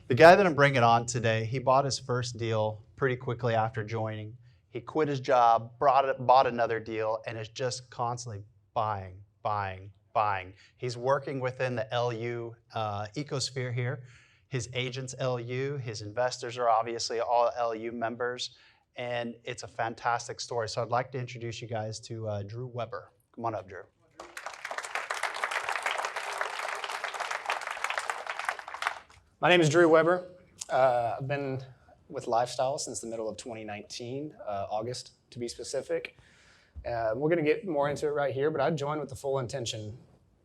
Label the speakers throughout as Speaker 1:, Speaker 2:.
Speaker 1: The guy that I'm bringing on today, he bought his first deal pretty quickly after joining. He quit his job, bought another deal, and is just constantly buying. He's working within the LU ecosphere here. His agent's LU, his investors are obviously all LU members, and it's a fantastic story. So I'd like to introduce you guys to Drew Weber. Come on up, Drew.
Speaker 2: My name is Drew Weber. I've been with Lifestyle since the middle of 2019, August to be specific. We're going to get more into it right here, but I joined with the full intention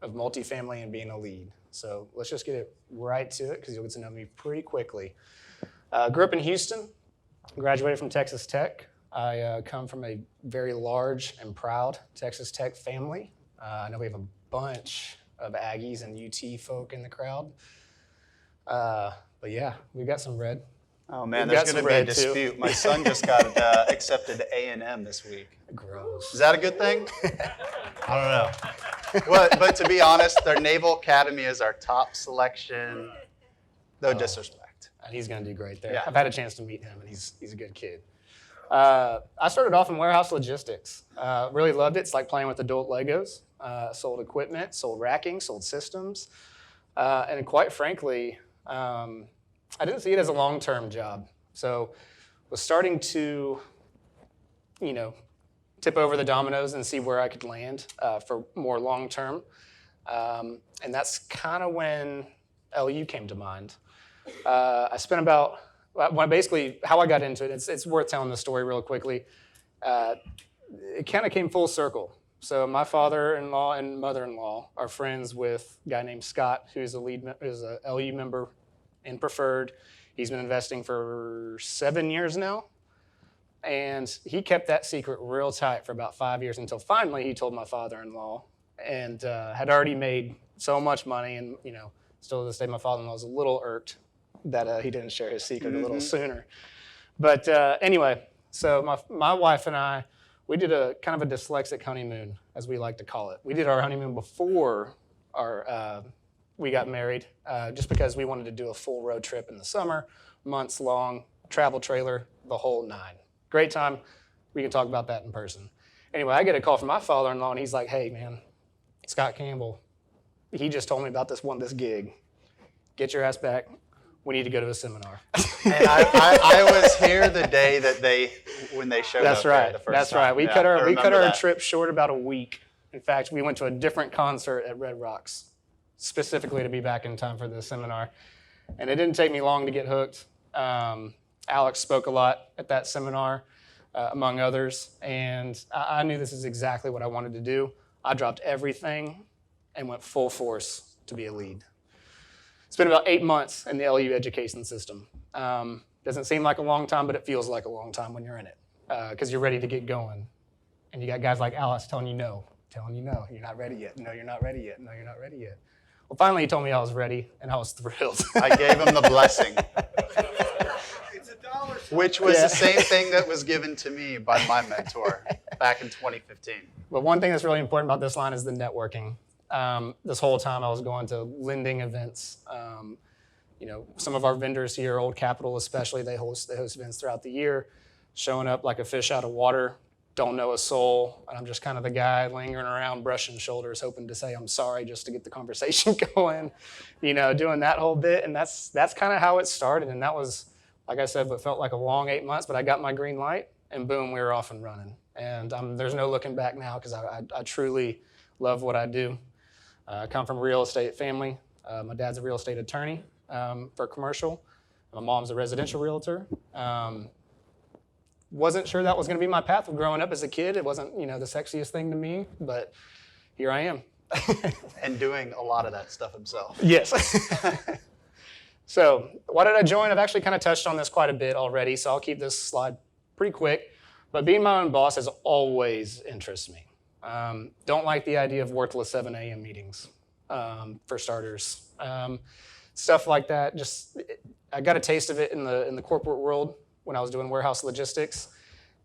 Speaker 2: of multifamily and being a lead. So let's just get it right to it because you'll get to know me pretty quickly. Grew up in Houston, graduated from Texas Tech. I come from a very large and proud Texas Tech family. I know we have a bunch of Aggies and UT folk in the crowd. But yeah, we've got some red.
Speaker 1: Oh man, there's going to be a dispute. My son just got accepted to A&M this week.
Speaker 2: Gross.
Speaker 1: Is that a good thing? I don't know. But to be honest, their Naval Academy is our top selection. No disrespect.
Speaker 2: And he's going to do great there.
Speaker 1: Yeah.
Speaker 2: I've had a chance to meet him, and he's a good kid. I started off in warehouse logistics. Really loved it. It's like playing with adult Legos. Sold equipment, sold racking, sold systems. And quite frankly, I didn't see it as a long-term job. So was starting to, tip over the dominoes and see where I could land for more long-term. And that's kind of when LU came to mind. I spent basically how I got into it, it's worth telling the story real quickly. It kind of came full circle. So my father-in-law and mother-in-law are friends with a guy named Scott, who's a LU member in preferred. He's been investing for 7 years now. And he kept that secret real tight for about 5 years until finally he told my father-in-law and had already made so much money. And, still to this day, my father-in-law is a little irked that he didn't share his secret a little sooner. But anyway, so my wife and I, we did a kind of a dyslexic honeymoon, as we like to call it. We did our honeymoon before we got married, just because we wanted to do a full road trip in the summer, months long, travel trailer, the whole nine. Great time. We can talk about that in person. Anyway, I get a call from my father-in-law, and he's like, "Hey, man, Scott Campbell, he just told me about this gig. Get your ass back. We need to go to a seminar."
Speaker 1: And I was here the day when they showed
Speaker 2: That's
Speaker 1: up.
Speaker 2: Right.
Speaker 1: The first
Speaker 2: That's
Speaker 1: time.
Speaker 2: right. We
Speaker 1: Yeah,
Speaker 2: cut
Speaker 1: I
Speaker 2: our
Speaker 1: remember
Speaker 2: trip short about a week. In fact, we went to a different concert at Red Rocks, specifically to be back in time for the seminar. And it didn't take me long to get hooked. Alex spoke a lot at that seminar, among others, and I knew this is exactly what I wanted to do. I dropped everything and went full force to be a lead. It's been about 8 months in the LU education system. Doesn't seem like a long time, but it feels like a long time when you're in it, because you're ready to get going. And you got guys like Alex telling you no, you're not ready yet. No, you're not ready yet. No, you're not ready yet. Well, finally he told me I was ready, and I was thrilled.
Speaker 1: I gave him the blessing. Which was the same thing that was given to me by my mentor back in 2015.
Speaker 2: But one thing that's really important about this line is the networking. This whole time I was going to lending events. Some of our vendors here, Old Capital especially, they host events throughout the year, showing up like a fish out of water, don't know a soul, and I'm just kind of the guy lingering around, brushing shoulders, hoping to say I'm sorry just to get the conversation going, doing that whole bit. And that's kind of how it started. And that was, like I said, what felt like a long 8 months, but I got my green light, and boom, we were off and running. And there's no looking back now because I truly love what I do. I come from a real estate family. My dad's a real estate attorney for commercial. My mom's a residential realtor. Wasn't sure that was going to be my path of growing up as a kid. It wasn't, the sexiest thing to me, but here I am.
Speaker 1: And doing a lot of that stuff himself.
Speaker 2: Yes. So why did I join? I've actually kind of touched on this quite a bit already, so I'll keep this slide pretty quick. But being my own boss has always interested me. Don't like the idea of worthless 7 a.m. meetings, for starters. Stuff like that. I got a taste of it in the corporate world when I was doing warehouse logistics,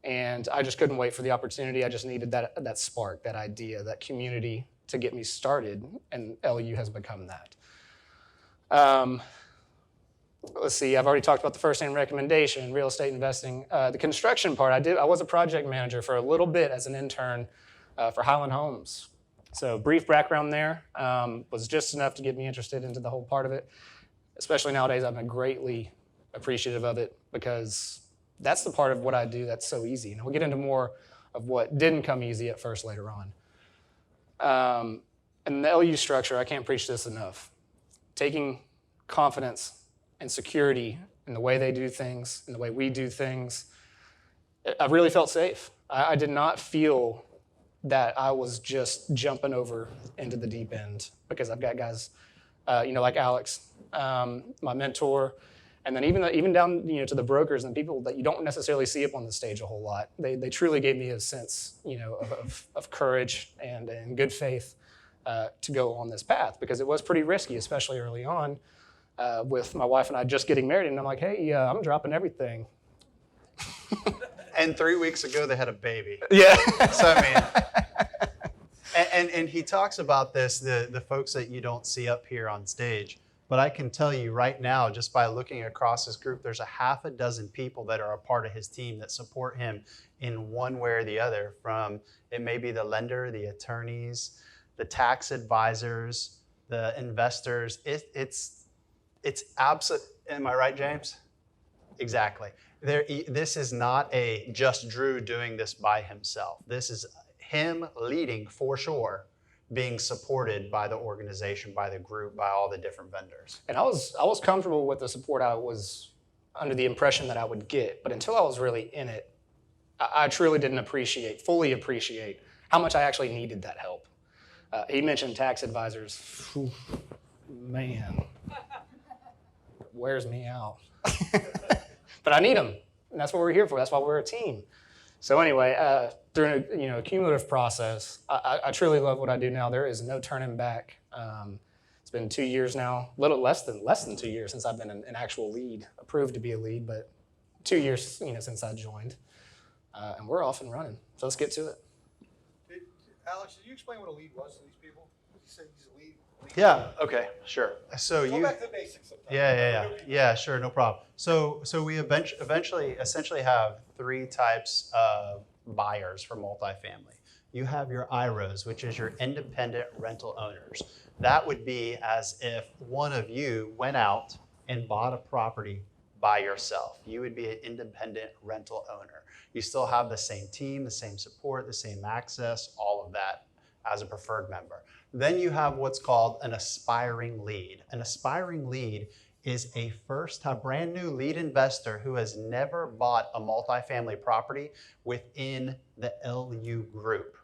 Speaker 2: and I just couldn't wait for the opportunity. I just needed that spark, that idea, that community to get me started, and LU has become that. let's see, I've already talked about the first-name recommendation, real estate investing. The construction part, I was a project manager for a little bit as an intern for Highland Homes. So brief background there, was just enough to get me interested into the whole part of it. Especially nowadays, I've been greatly appreciative of it because that's the part of what I do that's so easy. And we'll get into more of what didn't come easy at first later on. And the LU structure, I can't preach this enough. Taking confidence and security in the way they do things, in the way we do things, I really felt safe. I did not feel that I was just jumping over into the deep end because I've got guys, like Alex, my mentor, and then even down, to the brokers and people that you don't necessarily see up on the stage a whole lot. They truly gave me a sense, of courage and good faith to go on this path because it was pretty risky, especially early on, with my wife and I just getting married. And I'm like, hey, I'm dropping everything.
Speaker 1: And 3 weeks ago, they had a baby.
Speaker 2: Yeah.
Speaker 1: So, I mean, and he talks about this, the folks that you don't see up here on stage. But I can tell you right now, just by looking across his group, there's a half a dozen people that are a part of his team that support him in one way or the other. From it may be the lender, the attorneys, the tax advisors, the investors. It's absolute. Am I right, James? Exactly. This is not a just Drew doing this by himself. This is him leading for sure, being supported by the organization, by the group, by all the different vendors.
Speaker 2: And I was comfortable with the support I was under the impression that I would get, but until I was really in it, I truly didn't fully appreciate how much I actually needed that help. He mentioned tax advisors. Whew, man, wears me out. But I need them, and that's what we're here for. That's why we're a team. So anyway, through a cumulative process, I truly love what I do now. There is no turning back. It's been 2 years now, a little less than 2 years since I've been an actual lead, approved to be a lead, but 2 years since I joined, and we're off and running. So let's get to it.
Speaker 3: Alex, did you explain what a lead was to these people? You said he's a lead.
Speaker 1: Yeah. Okay. Sure. So
Speaker 3: Go back to the basics sometimes.
Speaker 1: Yeah. Sure. No problem. So we essentially have three types of buyers for multifamily. You have your IROs, which is your independent rental owners. That would be as if one of you went out and bought a property by yourself. You would be an independent rental owner. You still have the same team, the same support, the same access, all of that as a preferred member. Then you have what's called an aspiring lead. An aspiring lead is a brand new lead investor who has never bought a multifamily property within the LU group.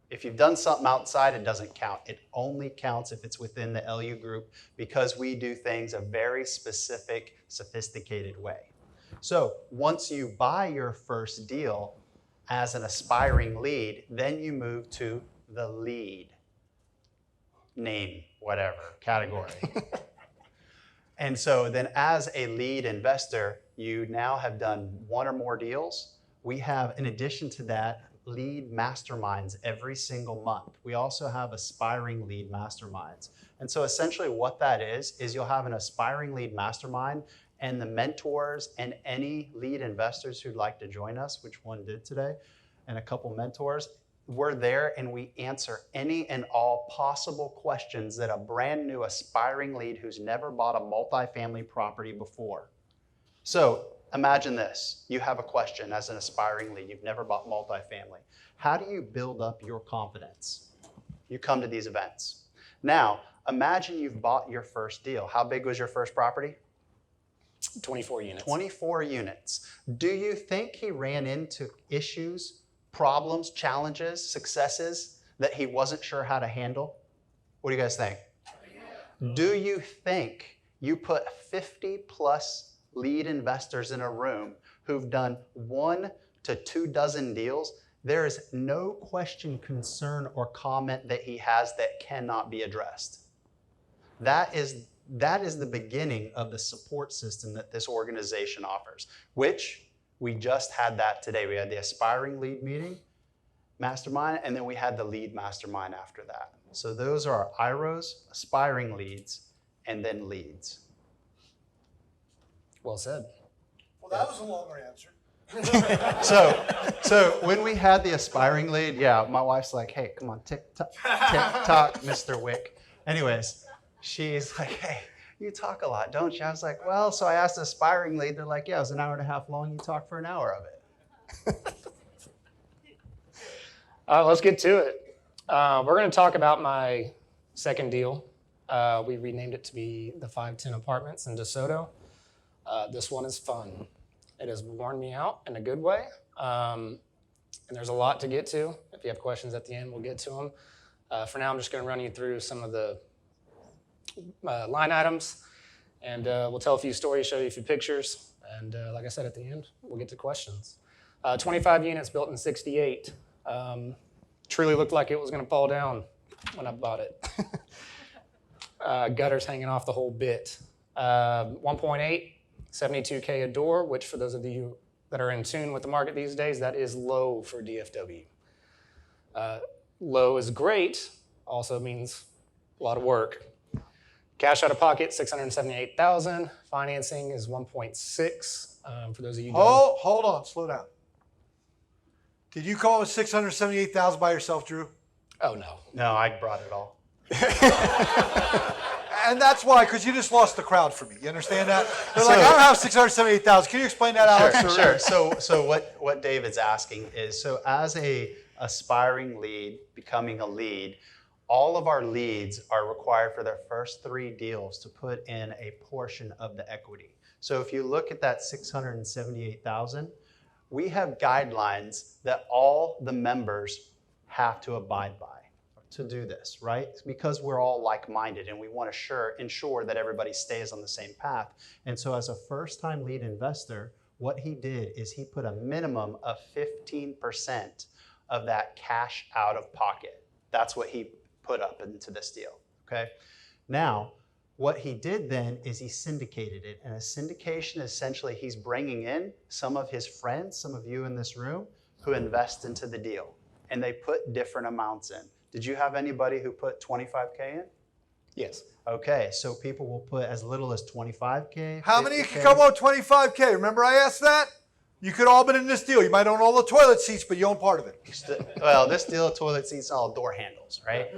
Speaker 1: If you've done something outside, it doesn't count. It only counts if it's within the LU group because we do things a very specific, sophisticated way. So once you buy your first deal as an aspiring lead, then you move to the lead. Name, whatever, category. And so then as a lead investor, you now have done one or more deals. We have, in addition to that, lead masterminds every single month. We also have aspiring lead masterminds. And so essentially what that is you'll have an aspiring lead mastermind and the mentors and any lead investors who'd like to join us, which one did today, and a couple mentors, we're there and we answer any and all possible questions that a brand new aspiring lead who's never bought a multifamily property before. So imagine this, you have a question as an aspiring lead, you've never bought multifamily. How do you build up your confidence? You come to these events. Now, imagine you've bought your first deal. How big was your first property?
Speaker 2: 24 units.
Speaker 1: 24 units. Do you think he ran into issues, problems, challenges, successes that he wasn't sure how to handle? What do you guys think? Do you think you put 50 plus lead investors in a room who've done 1 to 2 dozen deals? There is no question, concern, or comment that he has that cannot be addressed. That is the beginning of the support system that this organization offers, which we just had that today. We had the aspiring lead meeting, mastermind, and then we had the lead mastermind after that. So those are our IROs, aspiring leads, and then leads.
Speaker 2: Well said.
Speaker 3: Well, that was a longer answer.
Speaker 1: So when we had the aspiring lead, yeah, my wife's like, hey, come on, tick tock, Mr. Wick. Anyways, she's like, hey, you talk a lot, don't you? I was like, well, so I asked the aspiring lead. They're like, yeah, it was an hour and a half long. You talked for an hour of it.
Speaker 2: Let's get to it. We're going to talk about my second deal. We renamed it to be the 510 Apartments in Desoto. This one is fun. It has worn me out in a good way. And there's a lot to get to. If you have questions at the end, we'll get to them. For now, I'm just going to run you through some of the line items. And we'll tell a few stories, show you a few pictures. And like I said, at the end, we'll get to questions. 25 units built in 68. Truly looked like it was going to fall down when I bought it. Gutters hanging off the whole bit. 1.8. $72K a door, which for those of you that are in tune with the market these days, that is low for DFW. Low is great, also means a lot of work. Cash out of pocket, $678,000. Financing is 1.6. For those of you who don't.
Speaker 3: Hold on, slow down. Did you call it $678,000 by yourself, Drew?
Speaker 2: Oh, no.
Speaker 1: No, I brought it all.
Speaker 3: And that's why, because you just lost the crowd for me. You understand that? They're like, I don't have $678,000. Can you explain that, Alex?
Speaker 1: Sure. So what David's asking is, so as a aspiring lead, becoming a lead, all of our leads are required for their first 3 deals to put in a portion of the equity. So if you look at that $678,000, we have guidelines that all the members have to abide by to do this, right? Because we're all like-minded and we want to ensure that everybody stays on the same path. And so as a first-time lead investor, what he did is he put a minimum of 15% of that cash out of pocket. That's what he put up into this deal, okay? Now, what he did then is he syndicated it. And a syndication, essentially, he's bringing in some of his friends, some of you in this room, who invest into the deal. And they put different amounts in. Did you have anybody who put 25K in?
Speaker 2: Yes.
Speaker 1: Okay, so people will put as little as 25K.
Speaker 3: How many
Speaker 1: 50K?
Speaker 3: could come on 25K? Remember I asked that? You could all been in this deal. You might own all the toilet seats, but you own part of it.
Speaker 1: Well, this deal, toilet seats, all door handles, right?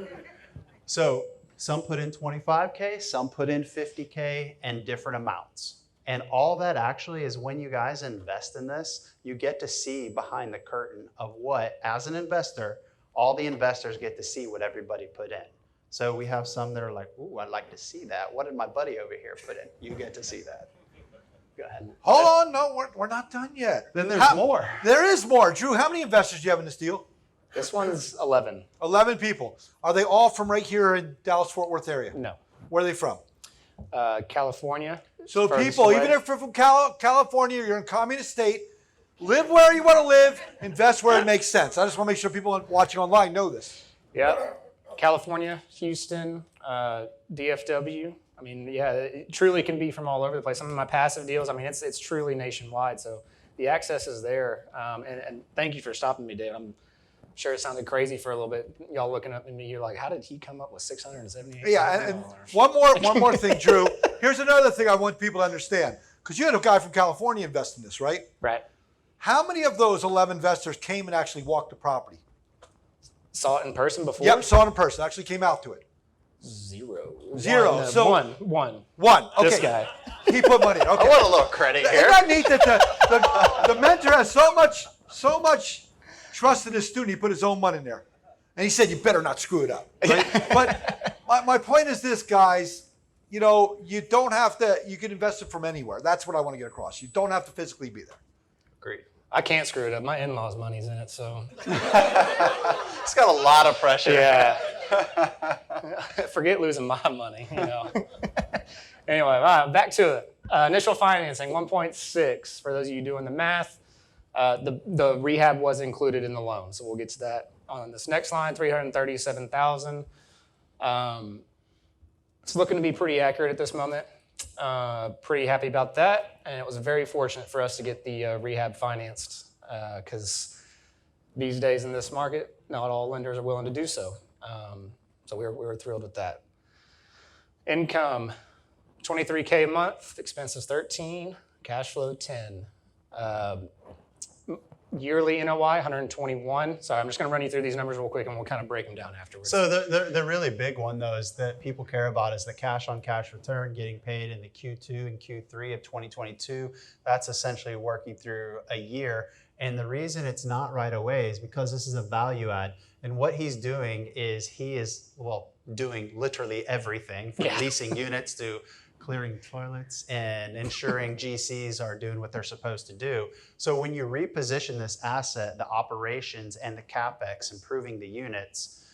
Speaker 1: So some put in 25K, some put in 50K, and different amounts. And all that actually is when you guys invest in this, you get to see behind the curtain of what, as an investor, all the investors get to see what everybody put in. So we have some that are like, ooh, I'd like to see that. What did my buddy over here put in? You get to see that. Go ahead.
Speaker 3: Hold on, no, we're not done yet.
Speaker 1: Then there's more.
Speaker 3: There is more. Drew, how many investors do you have in this deal?
Speaker 2: This one's 11.
Speaker 3: 11 people. Are they all from right here in Dallas-Fort Worth area?
Speaker 2: No.
Speaker 3: Where are they from?
Speaker 2: California.
Speaker 3: So
Speaker 2: furthest
Speaker 3: people,
Speaker 2: away.
Speaker 3: even if you're from California, you're in a communist state, live where you want to live, invest where it makes sense. I just want to make sure people watching online know this.
Speaker 2: Yep. California, Houston, DFW. I mean, yeah, it truly can be from all over the place. Some of my passive deals, I mean, it's truly nationwide. So the access is there. And thank you for stopping me, Dave. I'm sure it sounded crazy for a little bit. Y'all looking up at me, you're like, how did he come up with $678,000?
Speaker 3: Yeah, and one more thing, Drew. Here's another thing I want people to understand. Because you had a guy from California invest in this, right?
Speaker 2: Right.
Speaker 3: How many of those 11 investors came and actually walked the property?
Speaker 2: Saw it in person before?
Speaker 3: Yep, saw it in person. Actually came out to it.
Speaker 2: Zero.
Speaker 3: Zero. So
Speaker 2: one.
Speaker 3: One. Okay.
Speaker 2: This guy.
Speaker 3: He put money in. Okay.
Speaker 1: I want a little credit
Speaker 3: Isn't
Speaker 1: here.
Speaker 3: that neat that the mentor has so much trust in his student, he put his own money in there. And he said, you better not screw it up. Right? But my point is this, guys, you know, you don't have to, you can invest it from anywhere. That's what I want to get across. You don't have to physically be there.
Speaker 1: Agreed.
Speaker 2: I can't screw it up. My in-laws' money's in it, so.
Speaker 1: It's got a lot of pressure.
Speaker 2: Yeah. Forget losing my money, you know. Anyway, back to it. Initial financing, 1.6. For those of you doing the math, the rehab was included in the loan, so we'll get to that on this next line. $337,000. It's looking to be pretty accurate at this moment. Pretty happy about that, and it was very fortunate for us to get the rehab financed because these days in this market, not all lenders are willing to do so. So we were thrilled with that. Income, $23K a month, expenses $13, cash flow 10. Yearly NOI 121. Sorry, I'm just going to run you through these numbers real quick, and we'll kind of break them down afterwards.
Speaker 1: So the really big one, though, is that people care about is the cash-on-cash return getting paid in the Q2 and Q3 of 2022. That's essentially working through a year. And the reason it's not right away is because this is a value add. And what he's doing is he is, well, doing literally everything from leasing units to clearing toilets and ensuring GCs are doing what they're supposed to do. So when you reposition this asset, the operations and the CapEx, improving the units,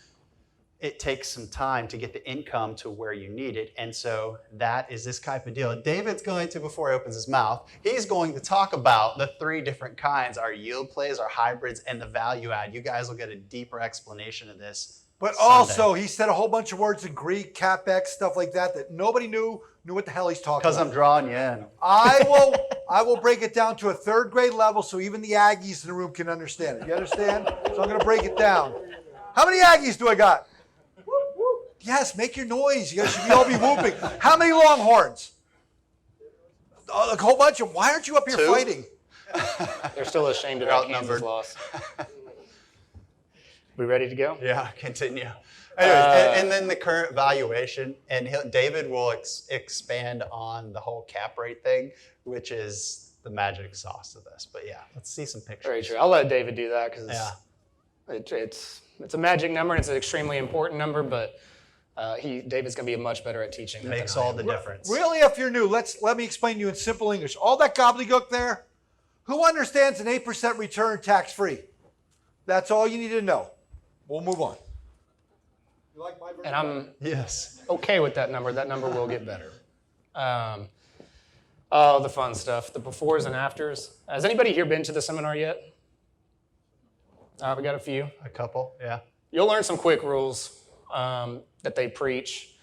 Speaker 1: it takes some time to get the income to where you need it. And so that is this type of deal. David's going to, before he opens his mouth, he's going to talk about the 3 different kinds, our yield plays, our hybrids, and the value add. You guys will get a deeper explanation of this.
Speaker 3: But also, he said a whole bunch of words in Greek, CapEx, stuff like that nobody knew what the hell he's talking about.
Speaker 1: Because I'm drawing you in.
Speaker 3: I will break it down to a 3rd grade level so even the Aggies in the room can understand it. You understand? So I'm going to break it down. How many Aggies do I got? Yes, make your noise. You guys should all be whooping. How many Longhorns? A whole bunch of them. Why aren't you up here
Speaker 1: 2?
Speaker 3: fighting?
Speaker 2: They're still ashamed of that Kansas loss. We ready to go?
Speaker 1: Yeah, continue. Anyways, and then the current valuation, and David will expand on the whole cap rate thing, which is the magic sauce of this. But yeah, let's see some pictures.
Speaker 2: Very true. I'll let David do that because it's a magic number and it's an extremely important number, but David's going to be much better at teaching that.
Speaker 1: Makes all the difference.
Speaker 3: Really, if you're new, let me explain to you in simple English. All that gobbledygook there, who understands an 8% return tax-free? That's all you need to know. We'll move on. You like my version?
Speaker 2: And I'm okay with that number. That number will get better. Oh, the fun stuff, the befores and afters. Has anybody here been to the seminar yet? We got a few.
Speaker 1: A couple, yeah.
Speaker 2: You'll learn some quick rules that they preach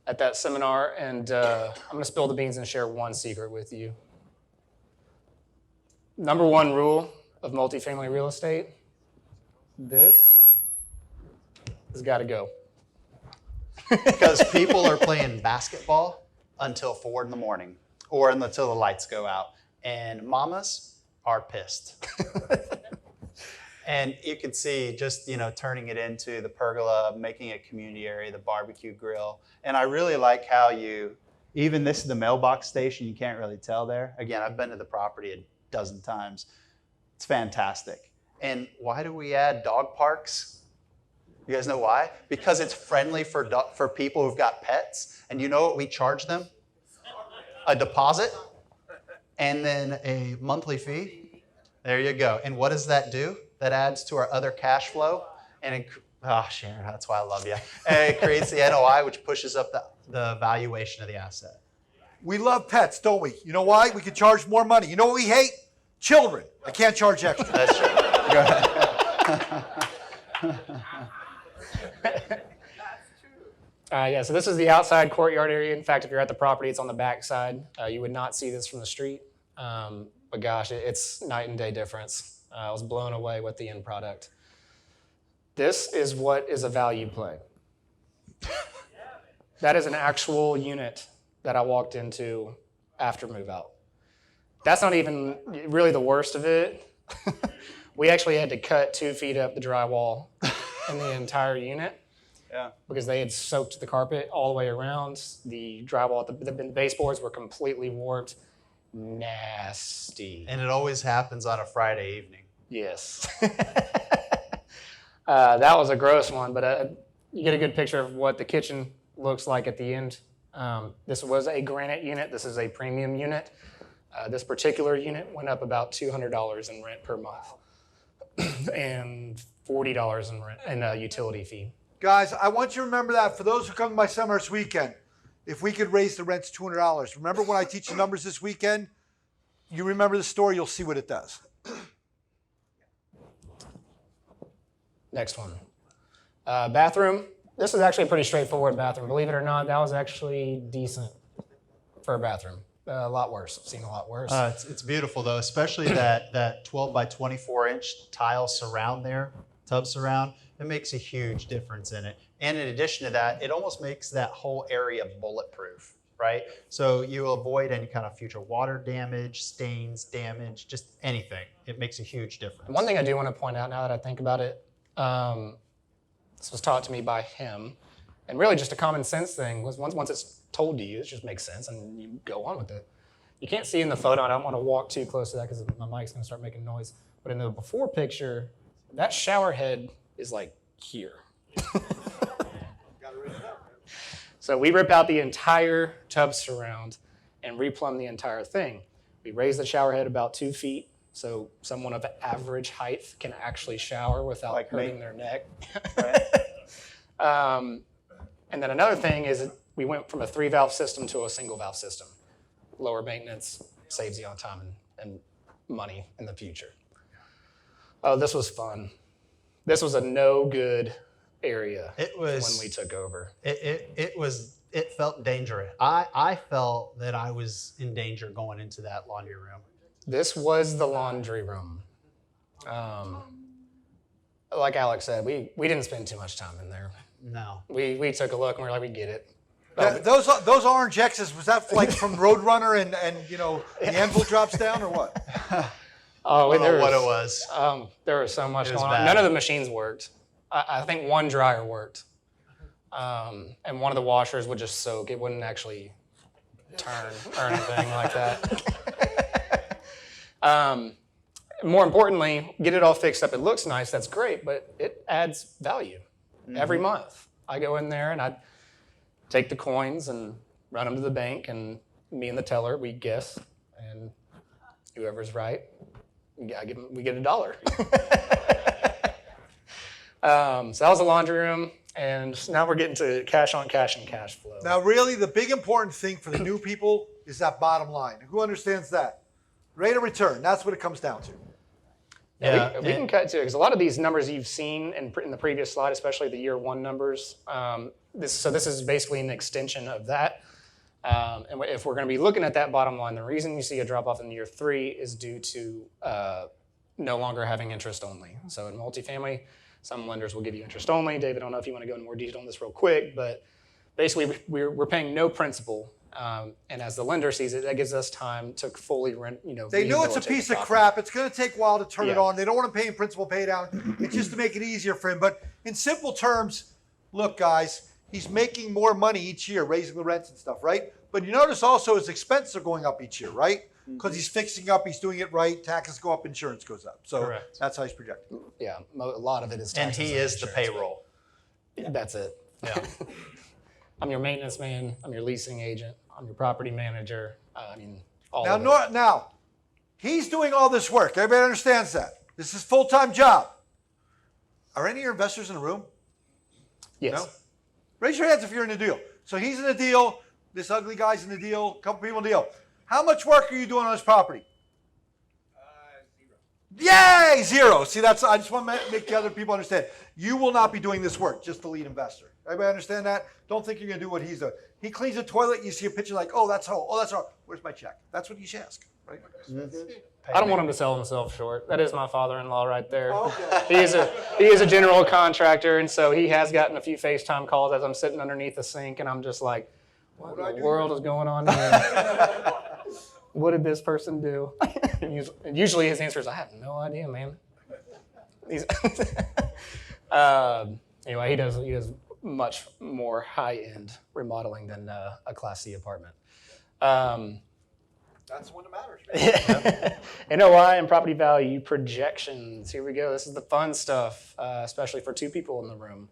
Speaker 2: at that seminar, and I'm going to spill the beans and share one secret with you. Number 1 rule of multifamily real estate, this has got to go.
Speaker 1: Because people are playing basketball until 4 in the morning or until the lights go out. And mamas are pissed. And you can see just, turning it into the pergola, making a community area, the barbecue grill. And I really like how even this is the mailbox station, you can't really tell there. Again, I've been to the property a dozen times. It's fantastic. And why do we add dog parks? You guys know why? Because it's friendly for people who've got pets. And you know what we charge them? A deposit and then a monthly fee. There you go. And what does that do? That adds to our other cash flow. And Sharon, that's why I love you. And it creates the NOI, which pushes up the valuation of the asset.
Speaker 3: We love pets, don't we? You know why? We can charge more money. You know what we hate? Children. I can't charge extra.
Speaker 1: That's true. Go ahead.
Speaker 2: So this is the outside courtyard area. In fact, if you're at the property, it's on the back side. You would not see this from the street. But gosh, it's night and day difference. I was blown away with the end product. This is what is a value play. That is an actual unit that I walked into after move out. That's not even really the worst of it. We actually had to cut 2 feet up the drywall in the entire unit.
Speaker 1: Yeah.
Speaker 2: Because they had soaked the carpet all the way around. The drywall, the baseboards were completely warped. Nasty.
Speaker 1: And it always happens on a Friday evening.
Speaker 2: Yes. That was a gross one, but you get a good picture of what the kitchen looks like at the end. This was a granite unit. This is a premium unit. This particular unit went up about $200 in rent per month and $40 in rent and utility fee.
Speaker 3: Guys, I want you to remember that for those who come to my seminar this weekend, if we could raise the rents $200. Remember when I teach the numbers this weekend? You remember the story, you'll see what it does.
Speaker 2: Next one. Bathroom. This is actually a pretty straightforward bathroom. Believe it or not, that was actually decent for a bathroom. A lot worse. I've seen a lot worse.
Speaker 1: It's beautiful though, especially that 12 by 24 inch tile surround there, tub surround. It makes a huge difference in it. And in addition to that, it almost makes that whole area bulletproof. right? So you avoid any kind of future water damage, stains, damage, just anything. It makes a huge difference.
Speaker 2: One thing I do want to point out now that I think about it, this was taught to me by him, and really just a common sense thing was once it's told to you, it just makes sense and you go on with it. You can't see in the photo, and I don't want to walk too close to that because my mic's going to start making noise, but in the before picture, that shower head is like here. So we rip out the entire tub surround and replumb the entire thing. We raise the shower head about 2 feet, so someone of average height can actually shower without
Speaker 1: Like
Speaker 2: hurting
Speaker 1: me.
Speaker 2: their neck. And then another thing is we went from a 3-valve system to a single valve system. Lower maintenance, saves you on time and money in the future. Oh, this was fun. This was a no good area
Speaker 1: It was
Speaker 2: when we took over.
Speaker 1: It felt dangerous. I felt that I was in danger going into that laundry room.
Speaker 2: This was the laundry room. Like Alex said, we didn't spend too much time in there.
Speaker 1: No.
Speaker 2: We took a look and we were like, we get it.
Speaker 3: Those orange X's, was that like from Roadrunner and the anvil drops down or what?
Speaker 2: Oh,
Speaker 1: I don't know what it was.
Speaker 2: There was so much
Speaker 1: It was
Speaker 2: going on.
Speaker 1: bad.
Speaker 2: None of the machines worked. I think one dryer worked. And one of the washers would just soak. It wouldn't actually turn or anything like that. More importantly, get it all fixed up. It looks nice. That's great, but it adds value. Every month, I go in there and I take the coins and run them to the bank, and me and the teller, we guess, and whoever's right, we get $1. So that was the laundry room, and now we're getting to cash on cash and cash flow.
Speaker 3: Now, really, the big important thing for the new people is that bottom line. Who understands that? Rate of return. That's what it comes down to.
Speaker 1: Yeah,
Speaker 2: we can cut to it because a lot of these numbers you've seen in the previous slide, especially the year 1 numbers. This is basically an extension of that. And if we're going to be looking at that bottom line, the reason you see a drop off in year 3 is due to no longer having interest only. So in multifamily, some lenders will give you interest only. David, I don't know if you want to go into more detail on this real quick, but basically we're paying no principal. And as the lender sees it, that gives us time to fully rent.
Speaker 3: They know it's a piece of crap. It's going to take a while to turn it
Speaker 2: Yeah.
Speaker 3: on. They don't want to pay him principal pay down. It's just to make it easier for him. But in simple terms, look, guys, he's making more money each year, raising the rents and stuff, right? But you notice also his expenses are going up each year, right? Because he's fixing up, he's doing it right. Taxes go up, insurance goes up. So
Speaker 1: Correct.
Speaker 3: that's how he's projected.
Speaker 2: Yeah, a lot of it is
Speaker 1: And
Speaker 2: taxes
Speaker 1: he is the
Speaker 2: insurance.
Speaker 1: payroll.
Speaker 2: That's it.
Speaker 1: Yeah.
Speaker 2: I'm your maintenance man. I'm your leasing agent. I'm your property manager. All
Speaker 3: Now,
Speaker 2: of it.
Speaker 3: now, he's doing all this work. Everybody understands that. This is a full-time job. Are any of your investors in the room?
Speaker 2: Yes.
Speaker 3: No? Raise your hands if you're in the deal. So he's in the deal. This ugly guy's in the deal. A couple people in the deal. How much work are you doing on this property? 0. Yay, 0. See, I just want to make the other people understand. You will not be doing this work, just the lead investor. Everybody understand that? Don't think you're going to do what he's doing. He cleans the toilet, you see a picture like, oh, that's how. Oh, that's how. Where's my check? That's what you should ask, right?
Speaker 2: I don't want him to sell himself short. That is my father-in-law right there.
Speaker 3: Okay.
Speaker 2: He is a general contractor, and so he has gotten a few FaceTime calls as I'm sitting underneath the sink, and I'm just like, what in the world is going on here? What did this person do? And usually his answer is, I have no idea, man. Anyway, he does much more high-end remodeling than a Class C apartment.
Speaker 3: That's the one that matters.
Speaker 2: NOI and property value projections. Here we go. This is the fun stuff, especially for 2 people in the room.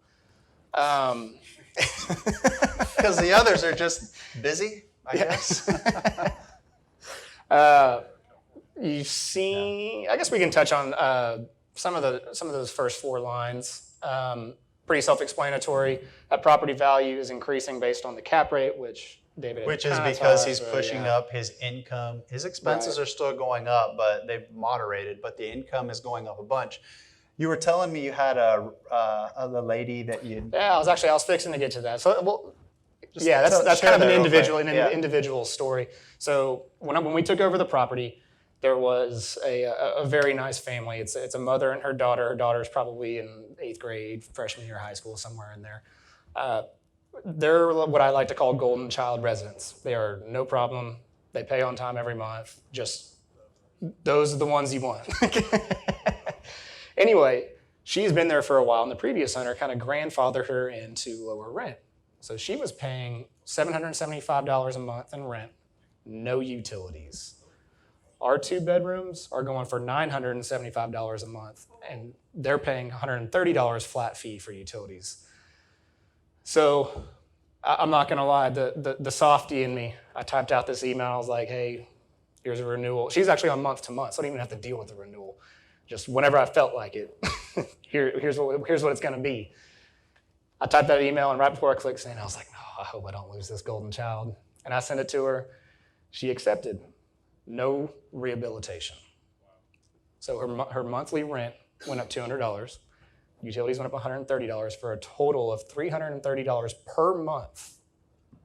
Speaker 1: Because the others are just busy, I guess.
Speaker 2: You've seen. I guess we can touch on some of those first 4 lines. Pretty self-explanatory. That property value is increasing based on the cap rate, which David.
Speaker 1: Which is
Speaker 2: kinda
Speaker 1: because
Speaker 2: taught
Speaker 1: he's
Speaker 2: us,
Speaker 1: pushing up his income. His expenses are still going up, but they've moderated. But the income is going up a bunch. You were telling me you had a lady that you.
Speaker 2: Yeah, I was fixing to get to that. So, that's
Speaker 1: share
Speaker 2: kind of
Speaker 1: that
Speaker 2: an
Speaker 1: real quick. Yeah.
Speaker 2: individual story. So when we took over the property, there was a very nice family. It's a mother and her daughter. Her daughter's probably in 8th grade, freshman year of high school, somewhere in there. they're what I like to call golden child residents. They are no problem. They pay on time every month. Just those are the ones you want. Anyway, she's been there for a while, and the previous owner kind of grandfathered her into lower rent. So she was paying $775 a month in rent, no utilities. Our 2 bedrooms are going for $975 a month, and they're paying $130 flat fee for utilities. So I'm not gonna lie, the softie in me, I typed out this email. I was like, hey, here's a renewal. She's actually on month to month, so I don't even have to deal with the renewal. Just whenever I felt like it, here's what it's gonna be. I typed that email, and right before I clicked send, I was like, no, I hope I don't lose this golden child. And I sent it to her. She accepted. No rehabilitation. So her monthly rent went up $200. Utilities went up $130 for a total of $330 per month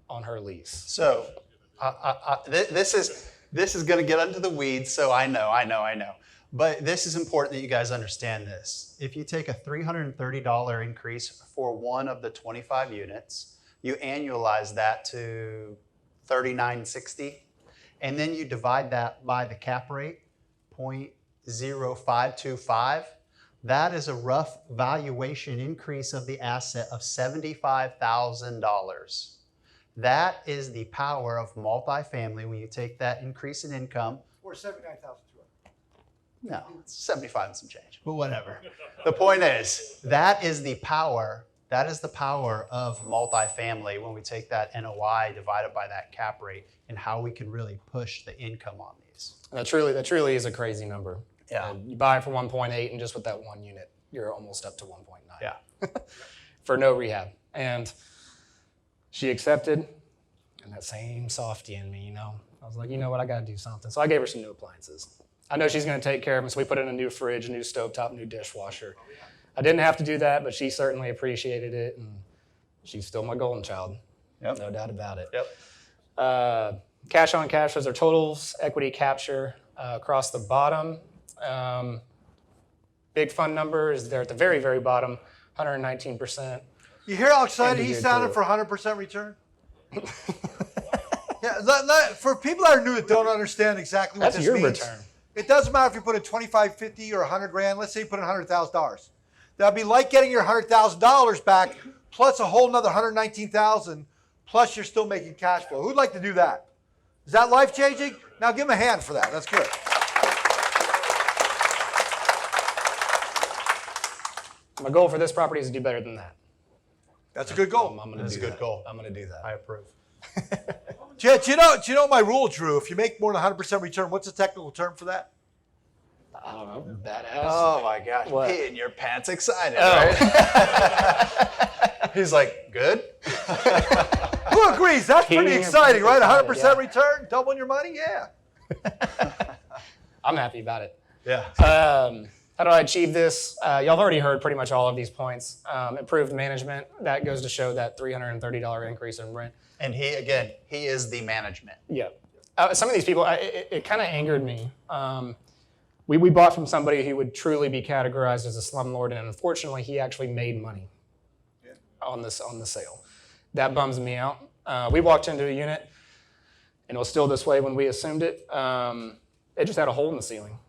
Speaker 2: on her lease.
Speaker 1: So this is going to get into the weeds, so I know. But this is important that you guys understand this. If you take a $330 increase for one of the 25 units, you annualize that to $39.60, and then you divide that by the cap rate, 0.0525, that is a rough valuation increase of the asset of $75,000. That is the power of multifamily when you take that increase in income.
Speaker 3: Or 79,200.
Speaker 1: No, it's 75 and some change, but whatever. The point is, that is the power of multifamily when we take that NOI divided by that cap rate and how we can really push the income on these.
Speaker 2: That truly is a crazy number.
Speaker 1: Yeah.
Speaker 2: You buy it for 1.8, and just with that one unit, you're almost up to 1.9.
Speaker 1: Yeah.
Speaker 2: For no rehab. And she accepted, and that same softy in me, I was like, you know what, I got to do something. So I gave her some new appliances. I know she's going to take care of them, so we put in a new fridge, a new stovetop, new dishwasher. I didn't have to do that, but she certainly appreciated it, and she's still my golden child.
Speaker 1: Yep.
Speaker 2: No doubt about it.
Speaker 1: Yep.
Speaker 2: Cash on cash, those are totals, equity capture across the bottom. Big fund number is there at the very, very bottom, 119%.
Speaker 3: You hear how excited he
Speaker 2: good
Speaker 3: sounded
Speaker 2: for
Speaker 3: for 100% return? Yeah, for people that are new that don't understand exactly what
Speaker 2: That's
Speaker 3: this
Speaker 2: your
Speaker 3: means,
Speaker 2: return.
Speaker 3: it doesn't matter if you put in 25, 50, or 100 grand. Let's say you put in $100,000. That'd be like getting your $100,000 back plus a whole nother $119,000 plus you're still making cash flow. Who'd like to do that? Is that life changing? Now give him a hand for that. That's good.
Speaker 2: My goal for this property is to do better than that.
Speaker 3: That's a good goal.
Speaker 2: I'm gonna
Speaker 1: That's
Speaker 2: do
Speaker 1: a good
Speaker 2: that.
Speaker 1: goal.
Speaker 2: I'm going to do that.
Speaker 1: I approve.
Speaker 3: Do you know my rule, Drew? If you make more than 100% return, what's the technical term for that?
Speaker 2: I don't know. Badass.
Speaker 1: Oh my gosh.
Speaker 2: What?
Speaker 1: Peeing your pants excited,
Speaker 2: Oh.
Speaker 1: right? He's like, good?
Speaker 3: Who agrees? That's
Speaker 2: Peeing
Speaker 3: pretty
Speaker 2: your
Speaker 3: exciting, right?
Speaker 2: pants
Speaker 3: 100%
Speaker 2: excited, yeah.
Speaker 3: return, doubling your money? Yeah.
Speaker 2: I'm happy about it.
Speaker 1: Yeah.
Speaker 2: How do I achieve this? Y'all have already heard pretty much all of these points. Improved management, that goes to show that $330 increase in rent.
Speaker 1: And he is the management.
Speaker 2: Yeah. Some of these people, it kind of angered me. We bought from somebody who would truly be categorized as a slumlord, and unfortunately, he actually made money on the sale. That bums me out. We walked into a unit, and it was still this way when we assumed it. It just had a hole in the ceiling,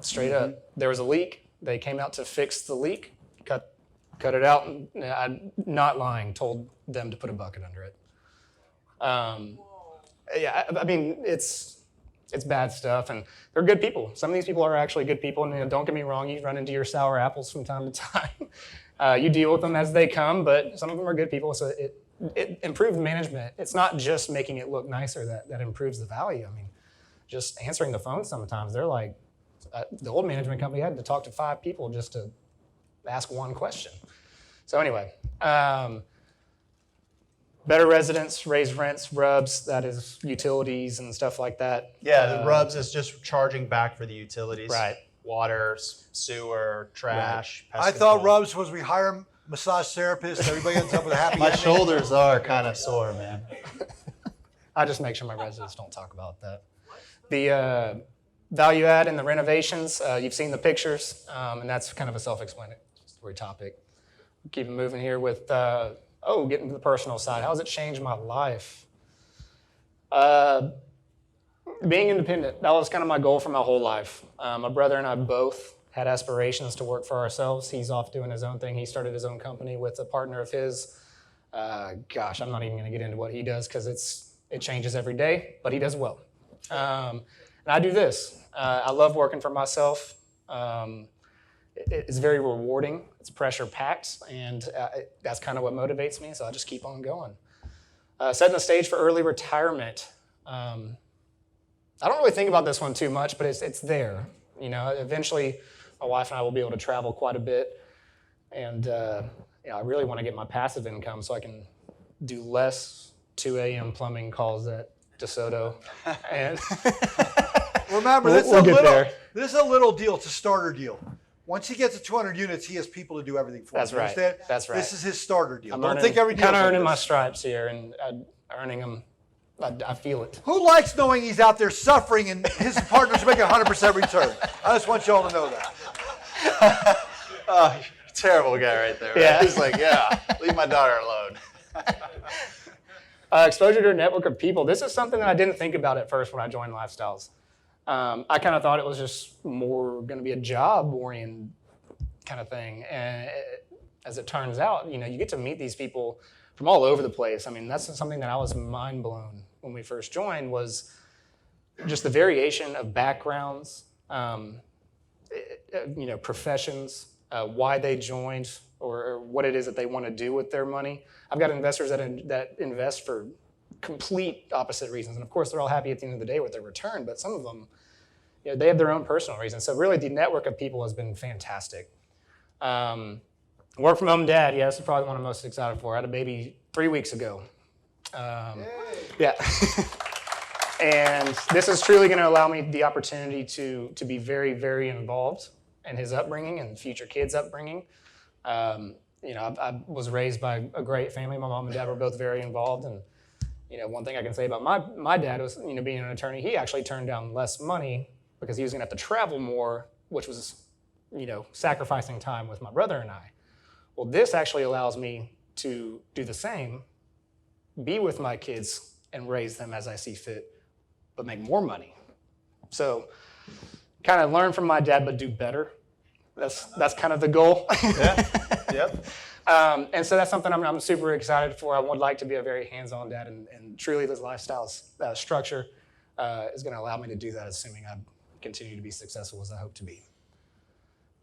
Speaker 2: straight up. There was a leak. They came out to fix the leak, cut it out, and I'm not lying, told them to put a bucket under it. Yeah, I mean, it's bad stuff, and they're good people. Some of these people are actually good people, and don't get me wrong, you run into your sour apples from time to time. You deal with them as they come, but some of them are good people, so it improved management. It's not just making it look nicer that improves the value. I mean, just answering the phone sometimes, they're like, the old management company had to talk to 5 people just to ask one question. So anyway, better residents, raise rents, RUBS, that is utilities and stuff like that.
Speaker 1: Yeah, the RUBS is just charging back for the utilities.
Speaker 2: Right.
Speaker 1: Water, sewer, trash, pest
Speaker 3: I thought
Speaker 1: control.
Speaker 3: Rubs was we hire massage therapists. Everybody ends up with a happy
Speaker 1: My
Speaker 3: ending.
Speaker 1: shoulders are kind of sore, man.
Speaker 2: I just make sure my residents don't talk about that. The value add and the renovations, you've seen the pictures, and that's kind of a self-explanatory topic. Keep it moving here with a getting to the personal side. How has it changed my life? Being independent. That was kind of my goal for my whole life. My brother and I both had aspirations to work for ourselves. He's off doing his own thing. He started his own company with a partner of his. Gosh, I'm not even going to get into what he does because it changes every day, but he does well. And I do this. I love working for myself. It's very rewarding. It's pressure packed, and that's kind of what motivates me. So I just keep on going. Setting the stage for early retirement. I don't really think about this one too much, but it's there. You know, eventually, my wife and I will be able to travel quite a bit, and I really want to get my passive income so I can do less 2 a.m. plumbing calls at Desoto. And
Speaker 3: Remember,
Speaker 2: we'll get there.
Speaker 3: This is a little deal. It's a starter deal. Once he gets to 200 units, he has people to do everything for him.
Speaker 2: That's right.
Speaker 3: Understand?
Speaker 2: That's right.
Speaker 3: This is his starter deal.
Speaker 2: I'm
Speaker 3: Don't think every deal.
Speaker 2: kind of
Speaker 3: like
Speaker 2: earning my
Speaker 3: this.
Speaker 2: stripes here, and earning them. I feel it.
Speaker 3: Who likes knowing he's out there suffering and his partner's making 100% return? I just want y'all to know that.
Speaker 1: Oh, terrible guy right there. Right?
Speaker 2: Yeah.
Speaker 1: He's like, yeah, leave my daughter alone.
Speaker 2: Exposure to a network of people. This is something that I didn't think about at first when I joined Lifestyles. I kind of thought it was just more going to be a job-oriented kind of thing. And as it turns out, you get to meet these people from all over the place. I mean, that's something that I was mind blown when we first joined, was just the variation of backgrounds, professions, why they joined, or what it is that they want to do with their money. I've got investors that invest for complete opposite reasons. And of course, they're all happy at the end of the day with their return, but some of them, they have their own personal reasons. So really, the network of people has been fantastic. Work from home dad, yeah, this is probably one I'm most excited for. I had a baby 3 weeks ago. Yeah. And this is truly going to allow me the opportunity to be very, very involved in his upbringing and future kids' upbringing. I was raised by a great family. My mom and dad were both very involved. And, one thing I can say about my dad was, being an attorney, he actually turned down less money because he was going to have to travel more, which was, sacrificing time with my brother and I. Well, this actually allows me to do the same, be with my kids and raise them as I see fit, but make more money. So kind of learn from my dad, but do better. That's kind of the goal.
Speaker 1: Yeah. Yep.
Speaker 2: And so that's something I'm super excited for. I would like to be a very hands-on dad, and truly this lifestyle structure is going to allow me to do that, assuming I continue to be successful as I hope to be.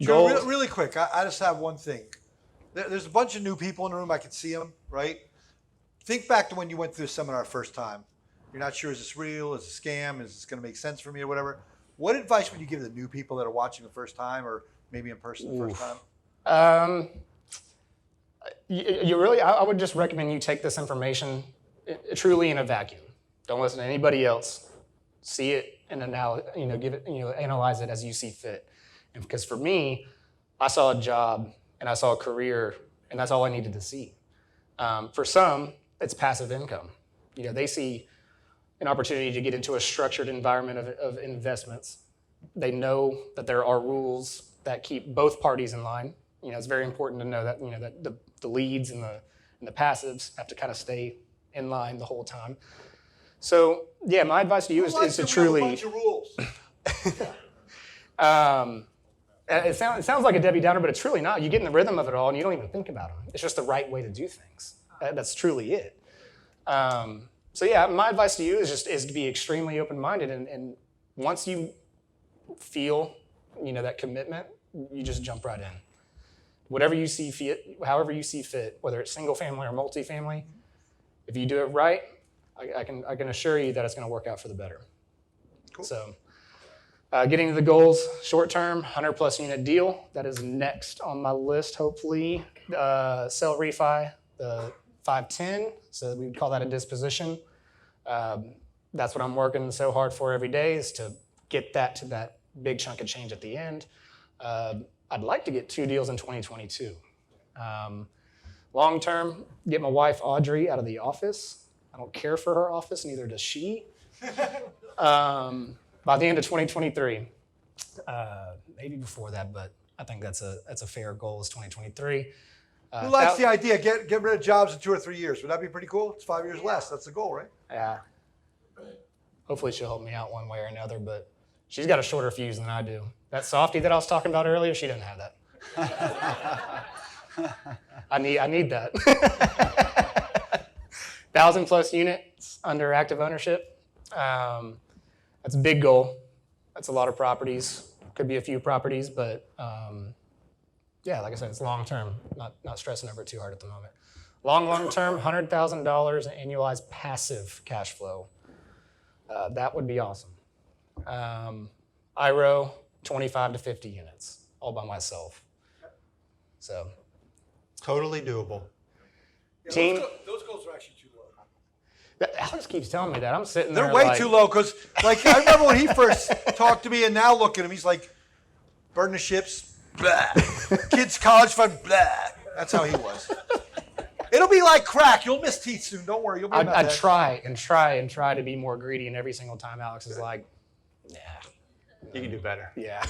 Speaker 3: Joe, really quick, I just have one thing. There's a bunch of new people in the room. I can see them, right? Think back to when you went through the seminar first time. You're not sure, is this real? Is it a scam? Is this going to make sense for me or whatever? What advice would you give the new people that are watching the first time, or maybe in person the first time?
Speaker 2: I would just recommend you take this information truly in a vacuum. Don't listen to anybody else. See it and analyze it as you see fit. And because for me, I saw a job and I saw a career, and that's all I needed to see. For some, it's passive income. They see an opportunity to get into a structured environment of investments. They know that there are rules that keep both parties in line. It's very important to know that that the leads and the passives have to kind of stay in line the whole time. So yeah, my advice to you is to truly.
Speaker 3: A bunch of rules.
Speaker 2: It sounds like a Debbie Downer, but it's really not. You get in the rhythm of it all, and you don't even think about them. It's just the right way to do things. That's truly it. So yeah, my advice to you is to be extremely open-minded, and once you feel that commitment, you just jump right in. Whatever you see fit, however you see fit, whether it's single family or multifamily, if you do it right, I can assure you that it's going to work out for the better.
Speaker 3: Cool.
Speaker 2: So. Getting to the goals, short term, 100+ unit deal. That is next on my list, hopefully. Sell refi, the 510, so we would call that a disposition. That's what I'm working so hard for every day, is to get that to that big chunk of change at the end. I'd like to get 2 deals in 2022. Long term, get my wife Audrey out of the office. I don't care for her office, neither does she. By the end of 2023, maybe before that, but I think that's a fair goal, is 2023.
Speaker 3: Who likes the idea? Get rid of jobs in 2 or 3 years. Would that be pretty cool? It's 5 years less. That's the goal, right?
Speaker 2: Yeah. Hopefully she'll help me out one way or another, but she's got a shorter fuse than I do. That softie that I was talking about earlier, she doesn't have that. I need that. 1,000+ units under active ownership. That's a big goal. That's a lot of properties. Could be a few properties, but yeah, like I said, it's long term. Not stressing over it too hard at the moment. Long term, $100,000 annualized passive cash flow. That would be awesome. IRO, 25 to 50 units, all by myself. So.
Speaker 1: Totally doable.
Speaker 3: Yeah,
Speaker 2: Team.
Speaker 3: Those goals are actually too low.
Speaker 2: Alex keeps telling me that. I'm sitting there.
Speaker 3: They're way
Speaker 2: like,
Speaker 3: too low because, like, I remember when he first talked to me, and now look at him. He's like, burn the ships, blah. Kids' college fund, blah. That's how he was. It'll be like crack. You'll miss teeth soon. Don't worry. You'll be
Speaker 2: I try to be more greedy, and every single time Alex is like, "Yeah,
Speaker 1: You can do better.
Speaker 2: yeah."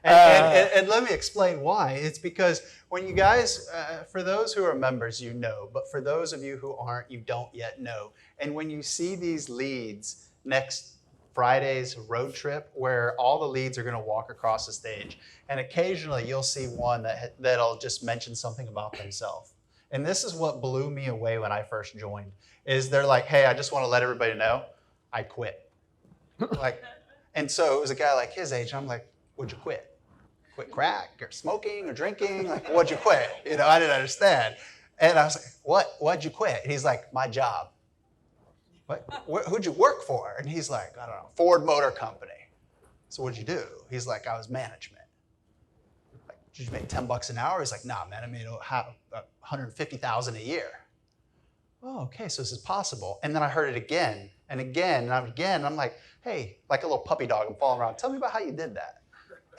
Speaker 1: And let me explain why. It's because when you guys, for those who are members, you know, but for those of you who aren't, you don't yet know. And when you see these leads next Friday's road trip, where all the leads are going to walk across the stage, and occasionally you'll see one that'll just mention something about themselves. And this is what blew me away when I first joined, is they're like, hey, I just want to let everybody know I quit. And so it was a guy like his age. I'm like, what'd you quit? Quit crack or smoking or drinking? Like, what'd you quit? You know, I didn't understand. And I was like, what'd you quit? And he's like, my job. What? Who'd you work for? And he's like, I don't know, Ford Motor Company. So what'd you do? He's like, I was management. Like, did you make $10 an hour? He's like, nah, man, I made $150,000 a year. Oh, okay, so this is possible. And then I heard it again and again and again. And I'm like, hey, like a little puppy dog, I'm following around. Tell me about how you did that.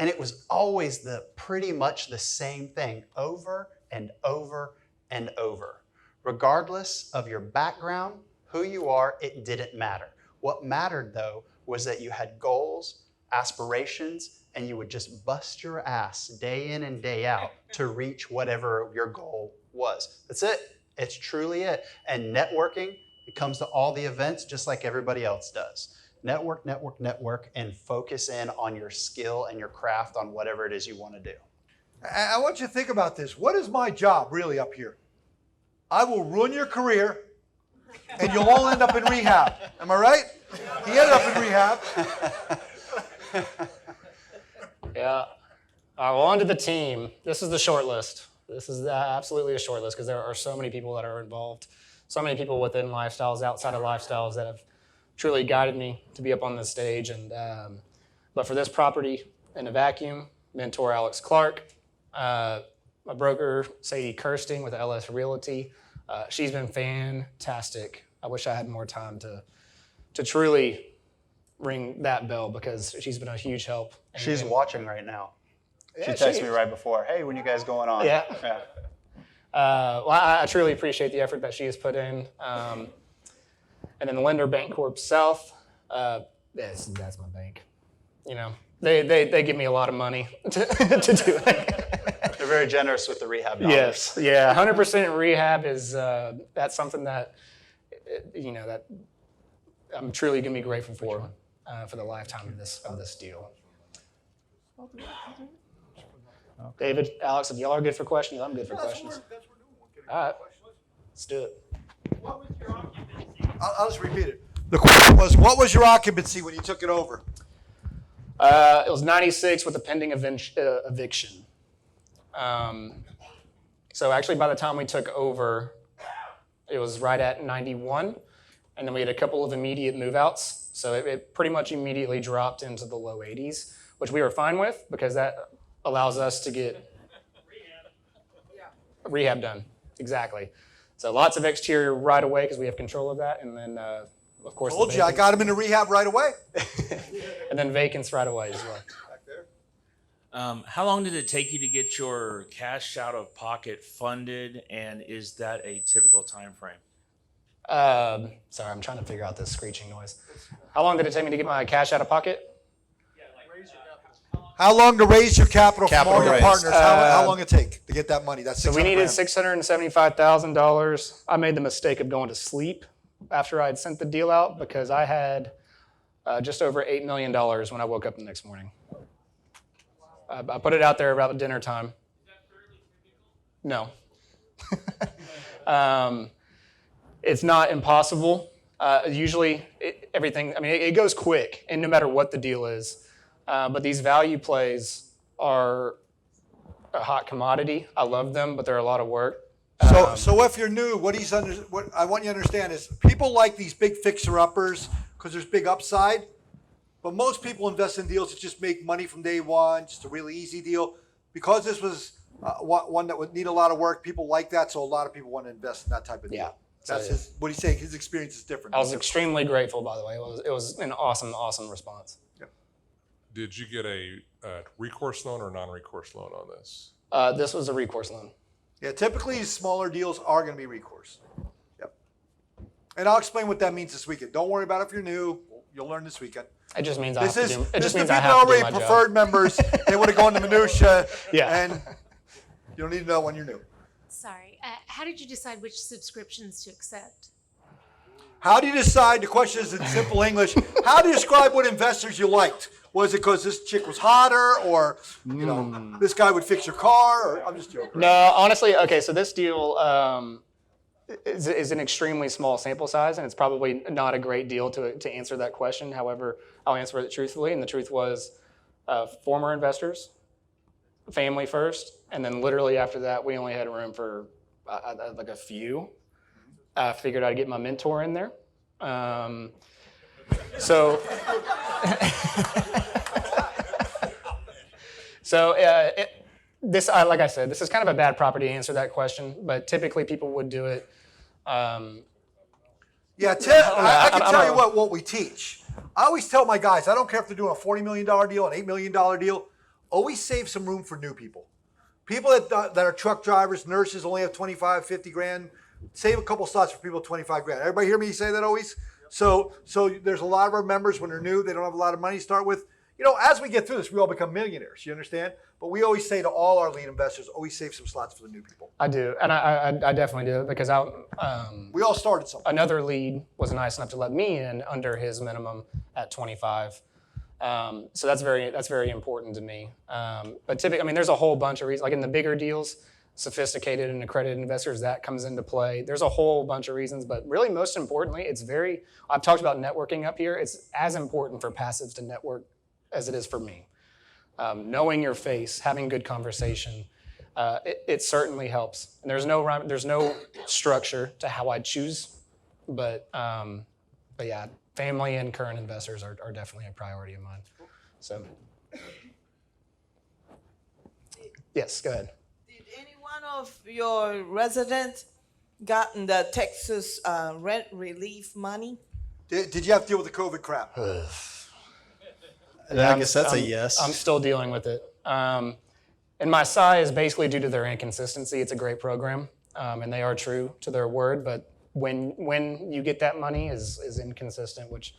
Speaker 1: And it was always pretty much the same thing over and over and over. Regardless of your background, who you are, it didn't matter. What mattered, though, was that you had goals, aspirations, and you would just bust your ass day in and day out to reach whatever your goal was. That's it. It's truly it. And networking, it comes to all the events just like everybody else does. Network, and focus in on your skill and your craft on whatever it is you want to do.
Speaker 3: I want you to think about this. What is my job really up here? I will ruin your career, and you'll all end up in rehab. Am I right? He ended up in rehab.
Speaker 2: Yeah. All right, well, on to the team. This is the short list. This is absolutely a short list because there are so many people that are involved, so many people within lifestyles, outside of lifestyles that have truly guided me to be up on this stage. And but for this property in a vacuum, mentor Alex Clark, my broker Sadie Kirsting with LS Realty. She's been fantastic. I wish I had more time to truly ring that bell because she's been a huge help.
Speaker 1: She's watching right now.
Speaker 2: Yeah,
Speaker 1: she texted me right before, hey, when you guys going on?
Speaker 2: Yeah. Well, I truly appreciate the effort that she has put in. And then the Lender Bancorp South, that's my bank. You know, they give me a lot of money to do it.
Speaker 1: They're very generous with the rehab dollars.
Speaker 2: Yes, yeah, 100% rehab is that's something that you know that I'm truly gonna be grateful for the lifetime of this deal. David, Alex, if y'all are good for questions, I'm good for questions. All right, let's do it.
Speaker 3: What was your occupancy? I'll just repeat it. The question was, what was your occupancy when you took it over?
Speaker 2: It was 96 with a pending eviction. So actually, by the time we took over, it was right at 91, and then we had a couple of immediate move-outs. So it pretty much immediately dropped into the low 80s, which we were fine with because that allows us to get rehab done. Exactly. So lots of exterior right away because we have control of that, and then of course.
Speaker 3: Told you I got him into rehab right away.
Speaker 2: And then vacants right away as well.
Speaker 3: Back there.
Speaker 4: How long did it take you to get your cash out of pocket funded, and is that a typical time frame?
Speaker 2: Sorry, I'm trying to figure out this screeching noise. How long did it take me to get my cash out of pocket?
Speaker 3: How long to raise your capital from
Speaker 1: Capital
Speaker 3: all your
Speaker 1: raise.
Speaker 3: partners? How long it take to get that money? That's
Speaker 2: So we needed
Speaker 3: $600,000.
Speaker 2: $675,000. I made the mistake of going to sleep after I had sent the deal out because I had just over $8 million when I woke up the next morning. I put it out there about dinner time. No. It's not impossible. Usually everything, it goes quick, and no matter what the deal is. But these value plays are a hot commodity. I love them, but they're a lot of work.
Speaker 3: So if you're new, what I want you to understand is people like these big fixer-uppers because there's big upside. But most people invest in deals that just make money from day one, just a really easy deal. Because this was one that would need a lot of work, people like that, so a lot of people want to invest in that type of deal.
Speaker 2: Yeah.
Speaker 3: That's what he's saying. His experience is different.
Speaker 2: I was extremely grateful, by the way. It was an awesome response.
Speaker 5: Did you get a recourse loan or non-recourse loan on this?
Speaker 2: This was a recourse loan.
Speaker 3: Yeah, typically smaller deals are going to be recourse. Yep. And I'll explain what that means this weekend. Don't worry about it if you're new. You'll learn this weekend.
Speaker 2: It just means
Speaker 3: This is
Speaker 2: I
Speaker 3: people
Speaker 2: have to do
Speaker 3: already
Speaker 2: my
Speaker 3: preferred
Speaker 2: job.
Speaker 3: members. They would have gone to minutia.
Speaker 2: Yeah.
Speaker 3: And you don't need to know when you're new.
Speaker 6: Sorry. How did you decide which subscriptions to accept?
Speaker 3: How do you decide? The question is in simple English. How do you describe what investors you liked? Was it because this chick was hotter, or this guy would fix your car? Or I'm just joking.
Speaker 2: No, honestly, okay. So this deal is an extremely small sample size, and it's probably not a great deal to answer that question. However, I'll answer it truthfully, and the truth was former investors, family first, and then literally after that, we only had room for like a few. I figured I'd get my mentor in there. So this, like I said, this is kind of a bad property to answer that question, but typically people would do it.
Speaker 3: Yeah, Tim, I can tell you what we teach. I always tell my guys, I don't care if they're doing a $40 million deal, an $8 million deal, always save some room for new people. People that are truck drivers, nurses only have 25, 50 grand. Save a couple slots for people with 25 grand. Everybody hear me say that always? So there's a lot of our members when they're new, they don't have a lot of money to start with. As we get through this, we all become millionaires. You understand? But we always say to all our lead investors, always save some slots for the new people.
Speaker 2: I do, and I definitely do, because
Speaker 3: we all started something.
Speaker 2: Another lead was nice enough to let me in under his minimum at 25. So that's very important to me. But typically, there's a whole bunch of reasons. Like in the bigger deals, sophisticated and accredited investors, that comes into play. There's a whole bunch of reasons, but really most importantly, I've talked about networking up here. It's as important for passives to network as it is for me. Knowing your face, having good conversation, it certainly helps. And there's no structure to how I choose, but yeah, family and current investors are definitely a priority of mine. So, yes, go ahead.
Speaker 7: Did any one of your residents gotten the Texas rent relief money?
Speaker 3: Did you have to deal with the COVID crap?
Speaker 1: I guess that's a yes.
Speaker 2: I'm still dealing with it. And my sigh is basically due to their inconsistency. It's a great program, and they are true to their word, but when you get that money is inconsistent, which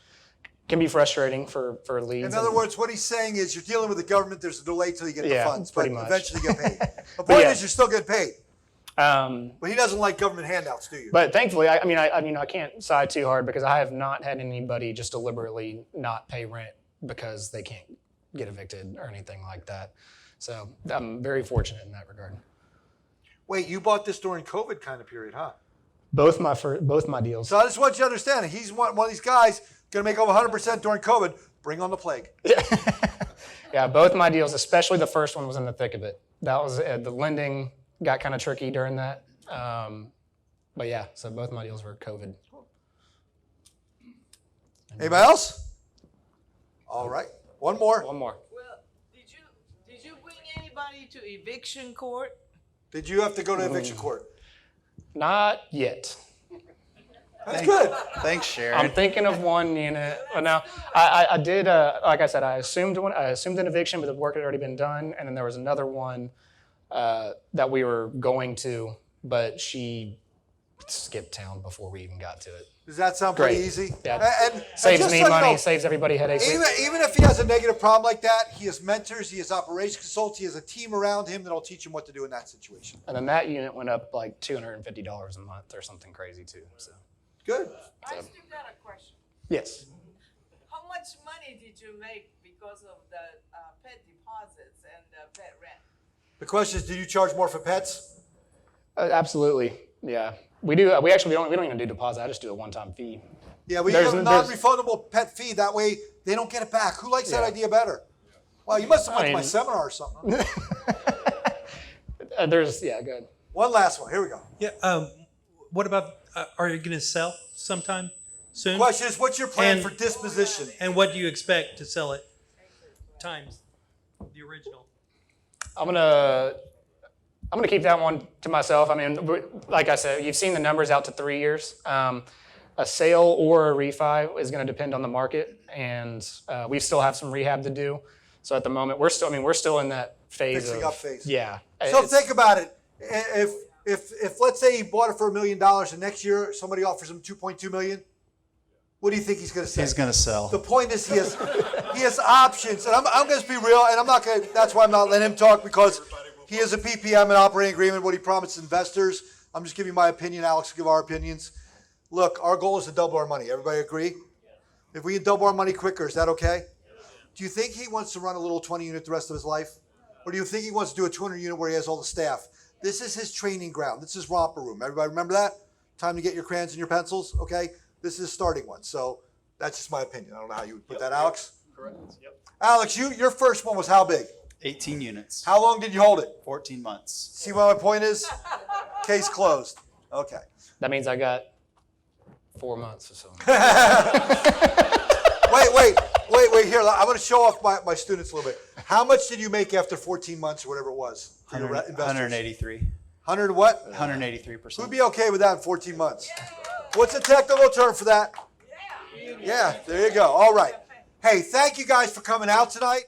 Speaker 2: can be frustrating for leads.
Speaker 3: In other words, what he's saying is you're dealing with the government, there's a delay till you get the funds, but
Speaker 2: pretty much.
Speaker 3: eventually you get paid. The point is you're still getting paid. But he doesn't like government handouts, do you?
Speaker 2: But thankfully, I can't sigh too hard because I have not had anybody just deliberately not pay rent because they can't get evicted or anything like that. So I'm very fortunate in that regard.
Speaker 3: Wait, you bought this during COVID kind of period, huh?
Speaker 2: Both my deals.
Speaker 3: So I just want you to understand, he's one of these guys going to make over 100% during COVID. Bring on the plague.
Speaker 2: Yeah, both my deals, especially the first one, was in the thick of it. That was the lending got kind of tricky during that. But yeah, so both my deals were COVID.
Speaker 3: Anybody else? All right, one more.
Speaker 2: One more.
Speaker 7: Well, did you bring anybody to eviction court?
Speaker 3: Did you have to go to eviction court?
Speaker 2: Not yet.
Speaker 3: That's good.
Speaker 1: Thanks, Sharon.
Speaker 2: I'm thinking of one unit. Now, I did, like I said, I assumed an eviction, but the work had already been done. And then there was another one that we were going to, but she skipped town before we even got to it.
Speaker 3: Does that sound pretty
Speaker 2: Great.
Speaker 3: easy?
Speaker 2: Yeah.
Speaker 3: And
Speaker 2: Saves
Speaker 3: just
Speaker 2: me
Speaker 3: so you
Speaker 2: money,
Speaker 3: know,
Speaker 2: saves everybody headaches.
Speaker 3: even if he has a negative problem like that, he has mentors, he has operations consultants, he has a team around him that'll teach him what to do in that situation.
Speaker 2: And then that unit went up like $250 a month or something crazy too. So
Speaker 3: Good.
Speaker 7: I still got a question.
Speaker 2: yes.
Speaker 7: How much money did you make because of the pet deposits and the pet rent?
Speaker 3: The question is, do you charge more for pets?
Speaker 2: Absolutely. Yeah. We do. We actually we don't even do deposit. I just do a one-time fee.
Speaker 3: Yeah, we
Speaker 2: There's-
Speaker 3: have a non-refundable pet fee. That way they don't get it back. Who likes that
Speaker 2: Yeah.
Speaker 3: idea better? Well, you must have went to my
Speaker 2: mean-
Speaker 3: seminar or something.
Speaker 2: Good.
Speaker 3: One last one. Here we go.
Speaker 8: Yeah. What about, are you going to sell sometime soon?
Speaker 3: Question is, what's your plan
Speaker 8: And-
Speaker 3: for disposition?
Speaker 8: And what do you expect to sell it times the original?
Speaker 2: I'm gonna keep that one to myself. I mean, like I said, you've seen the numbers out to 3 years. A sale or a refi is going to depend on the market, and we still have some rehab to do. So at the moment, we're still in that phase.
Speaker 3: Fixing up phase.
Speaker 2: Yeah.
Speaker 3: So
Speaker 2: It's-
Speaker 3: think about it. If let's say he bought it for $1 million and next year somebody offers him $2.2 million, what do you think he's going to say?
Speaker 1: He's going to sell.
Speaker 3: The point is he has options, and I'm going to be real, and I'm not going to. That's why I'm not letting him talk, because he has a PPM, an operating agreement, what he promised investors. I'm just giving my opinion. Alex will give our opinions. Look, our goal is to double our money. Everybody agree? If we can double our money quicker, is that okay? Do you think he wants to run a little 20 unit the rest of his life? Or do you think he wants to do a 200 unit where he has all the staff? This is his training ground. This is romper room. Everybody remember that? Time to get your crayons and your pencils, okay? This is a starting one. So that's just my opinion. I don't know how you would put that, Alex.
Speaker 1: Correct. Yep.
Speaker 3: Alex, your first one was how big?
Speaker 1: 18 units.
Speaker 3: How long did you hold it?
Speaker 1: 14 months.
Speaker 3: See what my point is? Case closed. Okay.
Speaker 2: That means I got 4 months or so.
Speaker 3: Wait. Here, I'm going to show off my students a little bit. How much did you make after 14 months or whatever it was? For your investors?
Speaker 1: 183.
Speaker 3: 100 what?
Speaker 1: 183%.
Speaker 3: Who'd be okay with that in 14 months? What's the technical term for that? Yeah, there you go. All right. Hey, thank you guys for coming out tonight.